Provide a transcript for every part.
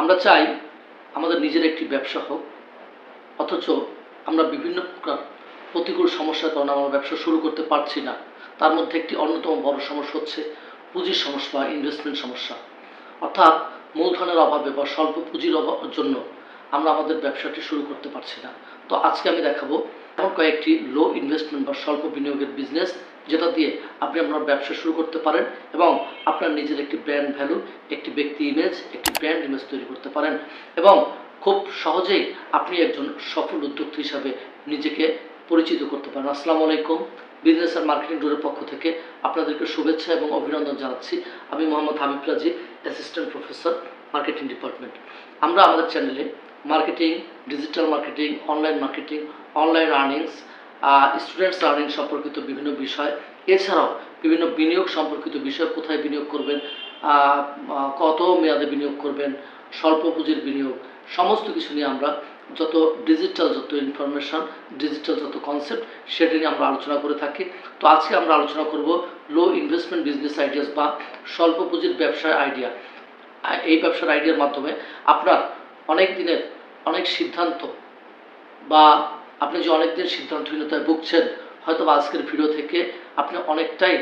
আমরা চাই আমাদের নিজের একটি ব্যবসা হোক, অথচ আমরা বিভিন্ন প্রকার প্রতিকূল সমস্যার কারণে আমরা ব্যবসা শুরু করতে পারছি না। তার মধ্যে একটি অন্যতম বড় সমস্যা হচ্ছে পুঁজির সমস্যা বা ইনভেস্টমেন্ট সমস্যা। অর্থাৎ মূলধনের অভাবে বা স্বল্প পুঁজির জন্য আমরা আমাদের ব্যবসাটি শুরু করতে পারছি না। তো আজকে আমি দেখাবো এমন কয়েকটি লো ইনভেস্টমেন্ট বা স্বল্প বিনিয়োগের বিজনেস, যেটা দিয়ে আপনি আপনার ব্যবসা শুরু করতে পারেন এবং আপনার নিজের একটি ব্র্যান্ড ভ্যালু, একটি ব্যক্তি ইমেজ, একটি ব্র্যান্ড ইমেজ তৈরি করতে পারেন এবং খুব সহজেই আপনি একজন সফল উদ্যোক্তা হিসাবে নিজেকে পরিচিত করতে পারেন। আসসালামু আলাইকুম। বিজনেস আর মার্কেটিং ট্যুরের পক্ষ থেকে আপনাদেরকে শুভেচ্ছা এবং অভিনন্দন জানাচ্ছি। আমি মোহাম্মদ হাবিব রাজি, অ্যাসিস্ট্যান্ট প্রফেসর, মার্কেটিং ডিপার্টমেন্ট। আমরা আমাদের চ্যানেলে marketing, digital marketing, online marketing, online earnings, students earning সম্পর্কিত বিভিন্ন বিষয়, এছাড়াও বিভিন্ন বিনিয়োগ সম্পর্কিত বিষয়, কোথায় বিনিয়োগ করবেন, কত মেয়াদে বিনিয়োগ করবেন, স্বল্প পুঁজির বিনিয়োগ, সমস্ত কিছু নিয়ে আমরা যত ডিজিটাল যত ইনফরমেশন, ডিজিটাল যত কনসেপ্ট, সেটা নিয়ে আমরা আলোচনা করে থাকি। তো আজকে আমরা আলোচনা করব লো ইনভেস্টমেন্ট বিজনেস আইডিয়াস বা স্বল্প পুঁজির ব্যবসার আইডিয়া। এই ব্যবসার আইডিয়ার মাধ্যমে আপনার অনেক দিনের অনেক সিদ্ধান্ত বা আপনি যে অনেকদিন সিদ্ধান্তহীনতায় ভুগছেন, হয়তো আজকের ভিডিও থেকে আপনি অনেকটাই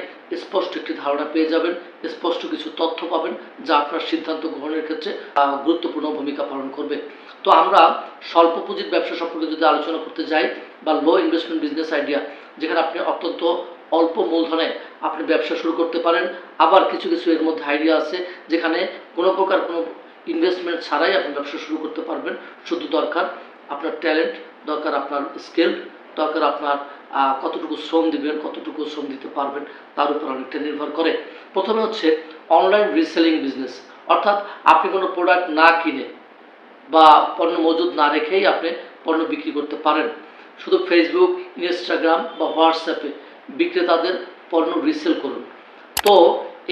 স্পষ্ট একটি ধারণা পেয়ে যাবেন, স্পষ্ট কিছু তথ্য পাবেন যা আপনার সিদ্ধান্ত গ্রহণের ক্ষেত্রে গুরুত্বপূর্ণ ভূমিকা পালন করবে। তো আমরা স্বল্প পুঁজির ব্যবসা সম্পর্কে যদি আলোচনা করতে যাই, বা লো ইনভেস্টমেন্ট বিজনেস আইডিয়া, যেখানে আপনি অত্যন্ত অল্প মূলধনে আপনি ব্যবসা শুরু করতে পারেন। আবার কিছু কিছু এর মধ্যে আইডিয়া আছে যেখানে কোনো প্রকার কোনো ইনভেস্টমেন্ট ছাড়াই আপনি ব্যবসা শুরু করতে পারবেন। শুধু দরকার আপনার ট্যালেন্ট, দরকার আপনার স্কিল, দরকার আপনার কতটুকু শ্রম দিবেন, কতটুকু শ্রম দিতে পারবেন, তার উপর অনেকটা নির্ভর করে। প্রথমে হচ্ছে অনলাইন রিসেলিং বিজনেস, অর্থাৎ আপনি কোনো প্রোডাক্ট না কিনে বা পণ্য মজুদ না রেখেই আপনি পণ্য বিক্রি করতে পারেন। শুধু ফেসবুক, ইনস্টাগ্রাম বা হোয়াটসঅ্যাপে বিক্রেতাদের পণ্য রিসেল করুন। তো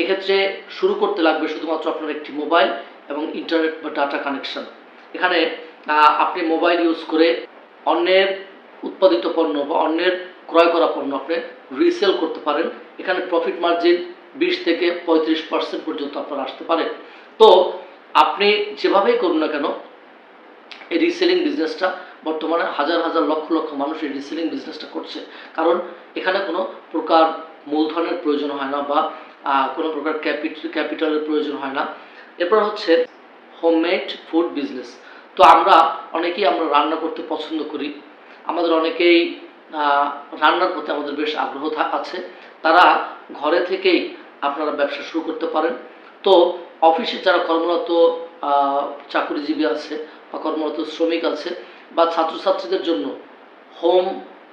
এক্ষেত্রে শুরু করতে লাগবে শুধুমাত্র আপনার একটি মোবাইল এবং ইন্টারনেট বা ডাটা কানেকশন। এখানে আপনি মোবাইল ইউজ করে অন্যের উৎপাদিত পণ্য বা অন্যের ক্রয় করা পণ্য আপনি রিসেল করতে পারেন। এখানে প্রফিট মার্জিন 20 থেকে 35% পর্যন্ত আপনার আসতে পারে। তো আপনি যেভাবেই করুন না কেন, এই রিসেলিং বিজনেসটা বর্তমানে হাজার হাজার লক্ষ লক্ষ মানুষ এই রিসেলিং বিজনেসটা করছে, কারণ এখানে কোনো প্রকার মূলধনের প্রয়োজন হয় না বা কোনো প্রকার ক্যাপিটালের প্রয়োজন হয় না। এরপর হচ্ছে হোমমেড ফুড বিজনেস। তো আমরা অনেকেই রান্না করতে পছন্দ করি, আমাদের অনেকেই রান্নার প্রতি আমাদের বেশ আগ্রহ আছে। তারা ঘরে থেকেই আপনারা ব্যবসা শুরু করতে পারেন। তো অফিসে যারা কর্মরত চাকরিজীবী আছে বা কর্মরত শ্রমিক আছে বা ছাত্রছাত্রীদের জন্য হোম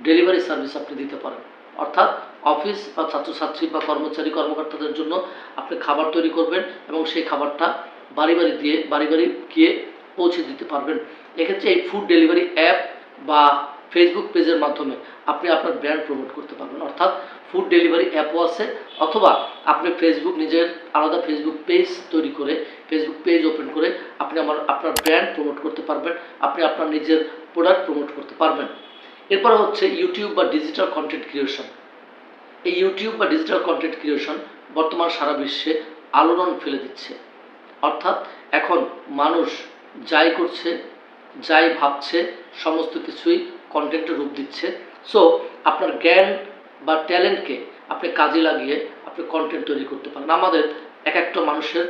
ডেলিভারি সার্ভিস আপনি দিতে পারেন। অর্থাৎ অফিস বা ছাত্রছাত্রী বা কর্মচারী কর্মকর্তাদের জন্য আপনি খাবার তৈরি করবেন এবং সেই খাবারটা বাড়ি বাড়ি গিয়ে পৌঁছে দিতে পারবেন। এক্ষেত্রে এই ফুড ডেলিভারি অ্যাপ বা ফেসবুক পেজের মাধ্যমে আপনি আপনার ব্র্যান্ড প্রমোট করতে পারবেন। অর্থাৎ ফুড ডেলিভারি অ্যাপও আছে, অথবা আপনি ফেসবুক নিজের আলাদা ফেসবুক পেজ তৈরি করে, ফেসবুক পেজ ওপেন করে আপনি আপনার ব্র্যান্ড প্রমোট করতে পারবেন, আপনি আপনার নিজের প্রোডাক্ট প্রমোট করতে পারবেন। এরপর হচ্ছে ইউটিউব বা ডিজিটাল কন্টেন্ট ক্রিয়েশন। এই ইউটিউব বা ডিজিটাল কন্টেন্ট ক্রিয়েশন বর্তমান সারা বিশ্বে আলোড়ন ফেলে দিচ্ছে। অর্থাৎ এখন মানুষ যাই করছে, যাই ভাবছে, সমস্ত কিছুই কন্টেন্টের রূপ দিচ্ছে। সো আপনার জ্ঞান বা ট্যালেন্টকে আপনি কাজে লাগিয়ে আপনি কন্টেন্ট তৈরি করতে পারেন। আমাদের এক একটা মানুষের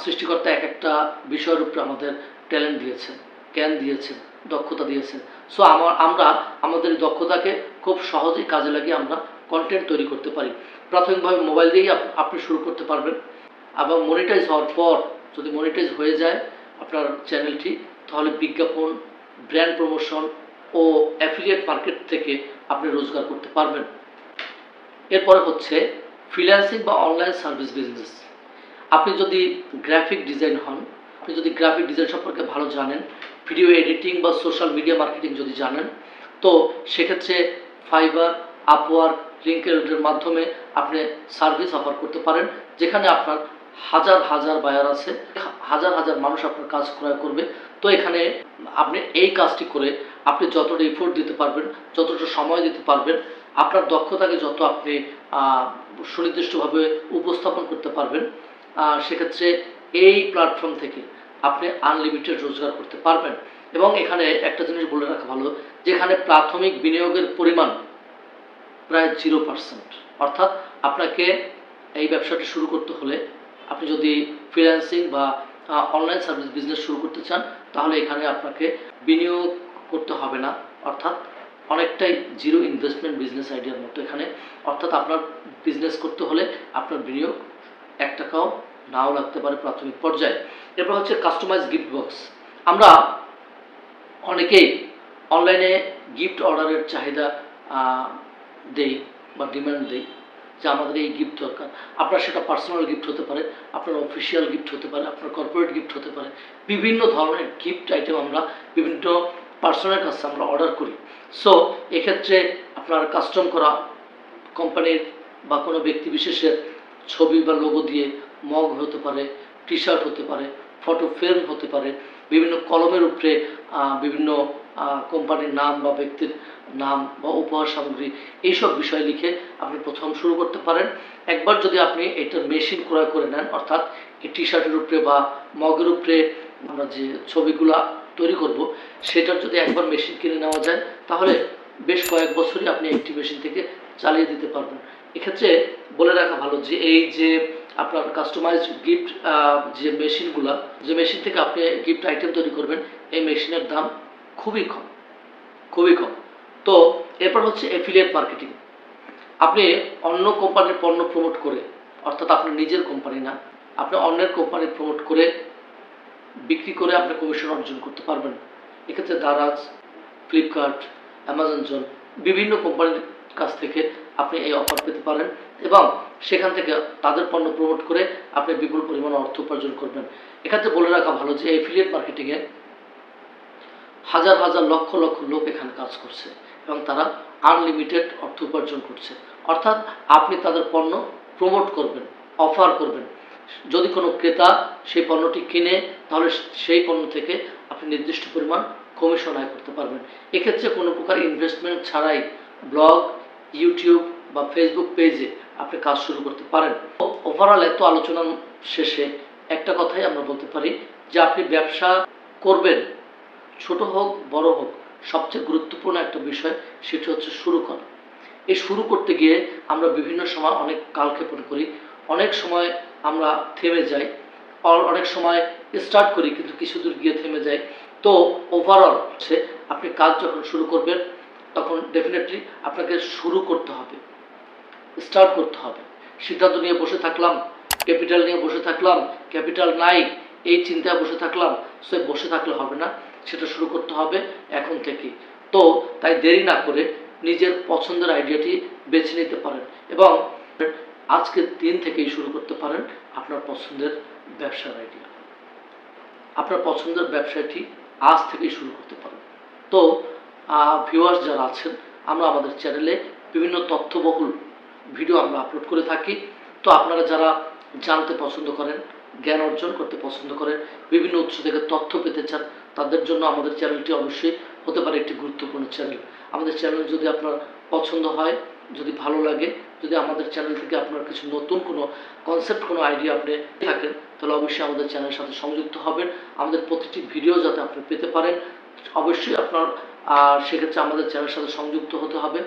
সৃষ্টিকর্তা এক একটা বিষয়ের উপরে আমাদের ট্যালেন্ট দিয়েছেন, জ্ঞান দিয়েছেন, দক্ষতা দিয়েছেন। সো আমরা আমাদের দক্ষতাকে খুব সহজেই কাজে লাগিয়ে আমরা কন্টেন্ট তৈরি করতে পারি। প্রাথমিকভাবে মোবাইল দিয়েই আপনি শুরু করতে পারবেন, এবং মনিটাইজ হওয়ার পর যদি মনিটাইজ হয়ে যায় আপনার চ্যানেলটি, তাহলে বিজ্ঞাপন, ব্র্যান্ড প্রমোশন ও অ্যাফিলিয়েট মার্কেট থেকে আপনি রোজগার করতে পারবেন। এরপরে হচ্ছে ফ্রিল্যান্সিং বা অনলাইন সার্ভিস বিজনেস। আপনি যদি গ্রাফিক ডিজাইন হন, আপনি যদি গ্রাফিক ডিজাইন সম্পর্কে ভালো জানেন, ভিডিও এডিটিং বা সোশ্যাল মিডিয়া মার্কেটিং যদি জানেন, তো সেক্ষেত্রে ফাইবার, আপওয়ার্ক, লিঙ্কডইনের মাধ্যমে আপনি সার্ভিস অফার করতে পারেন, যেখানে আপনার হাজার হাজার বায়ার আছে, হাজার হাজার মানুষ আপনার কাজ ক্রয় করবে। তো এখানে আপনি এই কাজটি করে আপনি যতটা এফোর্ট দিতে পারবেন, যতটা সময় দিতে পারবেন, আপনার দক্ষতাকে যত আপনি সুনির্দিষ্টভাবে উপস্থাপন করতে পারবেন, সেক্ষেত্রে এই প্ল্যাটফর্ম থেকে আপনি আনলিমিটেড রোজগার করতে পারবেন। এবং এখানে একটা জিনিস বলে রাখা ভালো, যেখানে প্রাথমিক বিনিয়োগের পরিমাণ প্রায় 0%। অর্থাৎ আপনাকে এই ব্যবসাটি শুরু করতে হলে, আপনি যদি ফ্রিল্যান্সিং বা অনলাইন সার্ভিস বিজনেস শুরু করতে চান, তাহলে এখানে আপনাকে বিনিয়োগ করতে হবে না। অর্থাৎ অনেকটাই জিরো ইনভেস্টমেন্ট বিজনেস আইডিয়ার মতো এখানে। অর্থাৎ আপনার বিজনেস করতে হলে আপনার বিনিয়োগ 1 টাকাও নাও লাগতে পারে প্রাথমিক পর্যায়ে। এরপর হচ্ছে কাস্টমাইজ গিফট বক্স। আমরা অনেকেই অনলাইনে গিফট অর্ডারের চাহিদা দেই বা ডিমান্ড দেই যে আমাদের এই গিফট দরকার। আপনার সেটা পার্সোনাল গিফট হতে পারে, আপনার অফিসিয়াল গিফট হতে পারে, আপনার কর্পোরেট গিফট হতে পারে। বিভিন্ন ধরনের গিফট আইটেম আমরা বিভিন্ন পার্সনের কাছে আমরা অর্ডার করি। সো এক্ষেত্রে আপনার কাস্টম করা কোম্পানির বা কোনো ব্যক্তি বিশেষের ছবি বা লোগো দিয়ে মগ হতে পারে, টি শার্ট হতে পারে, ফটো ফ্রেম হতে পারে, বিভিন্ন কলমের উপরে বিভিন্ন কোম্পানির নাম বা ব্যক্তির নাম বা উপহার সামগ্রী, এইসব বিষয় লিখে আপনি প্রথম শুরু করতে পারেন। একবার যদি আপনি এটার মেশিন ক্রয় করে নেন, অর্থাৎ এই টি শার্টের উপরে বা মগের উপরে আমরা যে ছবিগুলো তৈরি করব, সেটার যদি একবার মেশিন কিনে নেওয়া যায়, তাহলে বেশ কয়েক বছরই আপনি একটি মেশিন থেকে চালিয়ে দিতে পারবেন। এক্ষেত্রে বলে রাখা ভালো যে এই যে আপনার কাস্টমাইজড গিফট যে মেশিনগুলো, যে মেশিন থেকে আপনি গিফট আইটেম তৈরি করবেন, এই মেশিনের দাম খুবই কম, খুবই কম। তো এরপর হচ্ছে অ্যাফিলিয়েট মার্কেটিং। আপনি অন্য কোম্পানির পণ্য প্রমোট করে, অর্থাৎ আপনার নিজের কোম্পানি না, আপনি অন্যের কোম্পানি প্রমোট করে বিক্রি করে আপনি কমিশন অর্জন করতে পারবেন। এক্ষেত্রে দারাজ, ফ্লিপকার্ট, অ্যামাজন জোন, বিভিন্ন কোম্পানির কাছ থেকে আপনি এই অফার পেতে পারেন এবং সেখান থেকে তাদের পণ্য প্রমোট করে আপনি বিপুল পরিমাণ অর্থ উপার্জন করবেন। এক্ষেত্রে বলে রাখা ভালো যে অ্যাফিলিয়েট মার্কেটিংয়ে হাজার হাজার লক্ষ লক্ষ লোক এখানে কাজ করছে এবং তারা আনলিমিটেড অর্থ উপার্জন করছে। অর্থাৎ আপনি তাদের পণ্য প্রমোট করবেন, অফার করবেন। যদি কোনো ক্রেতা সেই পণ্যটি কিনে, তাহলে সেই পণ্য থেকে আপনি নির্দিষ্ট পরিমাণ কমিশন আয় করতে পারবেন। এক্ষেত্রে কোনো প্রকার ইনভেস্টমেন্ট ছাড়াই ব্লগ, ইউটিউব বা ফেসবুক পেজে আপনি কাজ শুরু করতে পারেন। ওভারঅল এত আলোচনার শেষে একটা কথাই আমরা বলতে পারি যে আপনি ব্যবসা করবেন, ছোট হোক বড় হোক, সবচেয়ে গুরুত্বপূর্ণ একটা বিষয় সেটা হচ্ছে শুরু করা। এই শুরু করতে গিয়ে আমরা বিভিন্ন সময় অনেক কালক্ষেপণ করি, অনেক সময় আমরা থেমে যাই, অনেক সময় স্টার্ট করি কিন্তু কিছু দূর গিয়ে থেমে যাই। তো ওভারঅল হচ্ছে আপনি কাজ যখন শুরু করবেন, তখন ডেফিনেটলি আপনাকে শুরু করতে হবে, স্টার্ট করতে হবে। সিদ্ধান্ত নিয়ে বসে থাকলাম, ক্যাপিটাল নিয়ে বসে থাকলাম, ক্যাপিটাল নাই, এই চিন্তায় বসে থাকলাম, সে বসে থাকলে হবে না, সেটা শুরু করতে হবে এখন থেকে। তো তাই দেরি না করে নিজের পছন্দের আইডিয়াটি বেছে নিতে পারেন এবং আজকের দিন থেকেই শুরু করতে পারেন আপনার পছন্দের ব্যবসার আইডিয়া। আপনার পছন্দের ব্যবসাটি আজ থেকেই শুরু করতে পারেন। তো ভিউয়ার্স যারা আছেন, আমরা আমাদের চ্যানেলে বিভিন্ন তথ্যবহুল ভিডিও আমরা আপলোড করে থাকি। তো আপনারা যারা জানতে পছন্দ করেন, জ্ঞান অর্জন করতে পছন্দ করেন, বিভিন্ন উৎস থেকে তথ্য পেতে চান, তাদের জন্য আমাদের চ্যানেলটি অবশ্যই হতে পারে একটি গুরুত্বপূর্ণ চ্যানেল। আমাদের চ্যানেল যদি আপনার পছন্দ হয়, যদি ভালো লাগে, যদি আমাদের চ্যানেল থেকে আপনার কিছু নতুন কোনো কনসেপ্ট, কোনো আইডিয়া আপনি থাকেন, তাহলে অবশ্যই আমাদের চ্যানেলের সাথে সংযুক্ত হবেন। আমাদের প্রতিটি ভিডিও যাতে আপনি পেতে পারেন, অবশ্যই আপনার সেক্ষেত্রে আমাদের চ্যানেলের সাথে সংযুক্ত হতে হবে।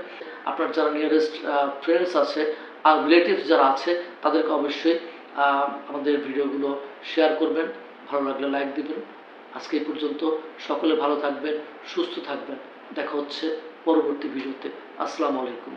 আপনার যারা নিয়ারেস্ট ফ্রেন্ডস আছে আর রিলেটিভস যারা আছে, তাদেরকে অবশ্যই আমাদের ভিডিওগুলো শেয়ার করবেন, ভালো লাগলে লাইক দিবেন। আজকে এই পর্যন্ত, সকলে ভালো থাকবেন, সুস্থ থাকবেন। দেখা হচ্ছে পরবর্তী ভিডিওতে। আসসালামু আলাইকুম।